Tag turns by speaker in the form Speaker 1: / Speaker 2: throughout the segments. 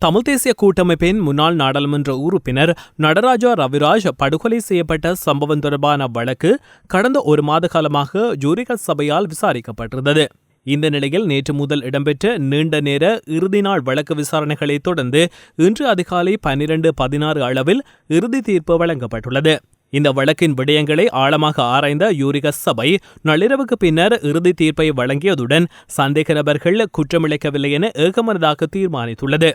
Speaker 1: தமிழ் தேசிய கூட்டமைப்பின் முன்னாள் நாடாளுமன்ற உறுப்பினர் நடராஜா ரவிராஜ் படுகொலை செய்யப்பட்ட சம்பவம் தொடர்பான வழக்கு கடந்த ஒரு மாத காலமாக ஜூரிகள் சபையால் விசாரிக்கப்பட்டிருந்தது. இந்த நிலையில் நேற்று முதல் இடம்பெற்ற நீண்ட நேர இறுதி நாள் வழக்கு விசாரணைகளை தொடர்ந்து இன்று அதிகாலை 12:16 அளவில் இறுதி தீர்ப்பு வழங்கப்பட்டுள்ளது. இந்த வழக்கின் விடயங்களை ஆழமாக ஆராய்ந்த யூரிகஸ் சபை நள்ளிரவுக்கு பின்னர் இறுதி தீர்ப்பை வழங்கியதுடன் சந்தேக நபர்கள் குற்றமிழைக்கவில்லை என ஏகமனதாக தீர்மானித்துள்ளது.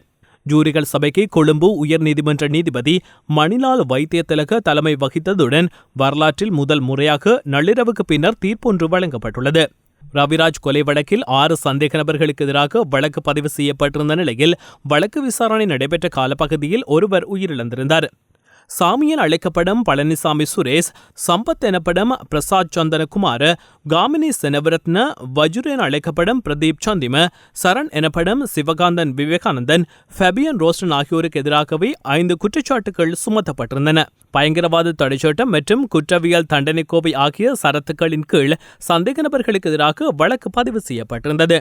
Speaker 1: ஜூரிகள் சபைக்கு கொழும்பு உயர்நீதிமன்ற நீதிபதி மணிலால் வைத்தியதிலக தலைமை வகித்ததுடன் வரலாற்றில் முதல் முறையாக நள்ளிரவுக்கு பின்னர் தீர்ப்பொன்று வழங்கப்பட்டுள்ளது. ரவிராஜ் கொலை வழக்கில் 6 சந்தேக நபர்களுக்கு எதிராக வழக்கு பதிவு செய்யப்பட்டிருந்த நிலையில் வழக்கு விசாரணை நடைபெற்ற காலப்பகுதியில் ஒருவர் உயிரிழந்திருந்தார். சாமி என அழைக்கப்படும் பழனிசாமி சுரேஷ், சம்பத் எனப்படும் பிரசாத் சந்தனகுமார், காமினி செனவரத்ன, வஜுர் என அழைக்கப்படும் பிரதீப் சந்திம, சரண் எனப்படும் சிவகாந்தன் விவேகானந்தன், ஃபெபியன் ரோஸ்டன் ஆகியோருக்கு எதிராகவே 5 குற்றச்சாட்டுகள் சுமத்தப்பட்டிருந்தன. பயங்கரவாத தடைச்சட்டம் மற்றும் குற்றவியல் தண்டனை கோவை ஆகிய சரத்துக்களின் கீழ் சந்தேக நபர்களுக்கு எதிராக வழக்கு பதிவு செய்யப்பட்டிருந்தது.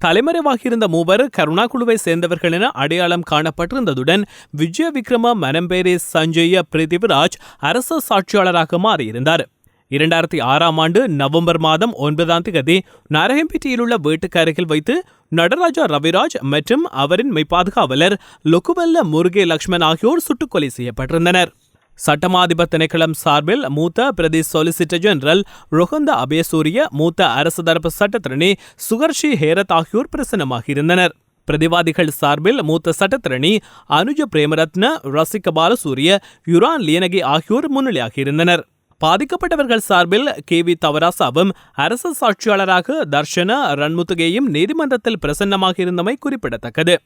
Speaker 1: தலைமறைவாகியிருந்த மூவர் கருணா குழுவை சேர்ந்தவர்கள் என அடையாளம் காணப்பட்டிருந்ததுடன் விஜய விக்ரம மனம்பேரி சஞ்சய பிரிதிவிராஜ் அரசு சாட்சியாளராக மாறியிருந்தார். 2006 ஆண்டு நவம்பர் மாதம் 9ஆம் தேதி நாரகம்பேட்டையில் உள்ள வீட்டுக்கு அருகில் வைத்து நடராஜா ரவிராஜ் மற்றும் அவரின் மெய்பாதுகாவலர் லொக்குவெல்ல முருகே லக்ஷ்மன் ஆகியோர் சுட்டுக்கொலை செய்யப்பட்டிருந்தனர். சட்டமாதிபர் திணைக்களம் சார்பில் மூத்த பிரதி சொலிசிட்டர் ஜெனரல் ரோஹந்த அபேசூரிய, மூத்த அரசு தரப்பு சட்டத்திரணி சுகர்ஷி ஹேரத் ஆகியோர் பிரசன்னமாகியிருந்தனர். பிரதிவாதிகள் சார்பில் மூத்த சட்டத்திரணி அனுஜ பிரேமரத்ன, ரசிக பாலசூரிய, யுரான் லியனகி ஆகியோர் முன்னிலையாகியிருந்தனர். பாதிக்கப்பட்டவர்கள் சார்பில் KV தவராசாவும் அரசு சாட்சியாளராக தர்ஷன ரன்முத்துகேயும் நீதிமன்றத்தில் பிரசன்னமாக இருந்தமை குறிப்பிடத்தக்கது.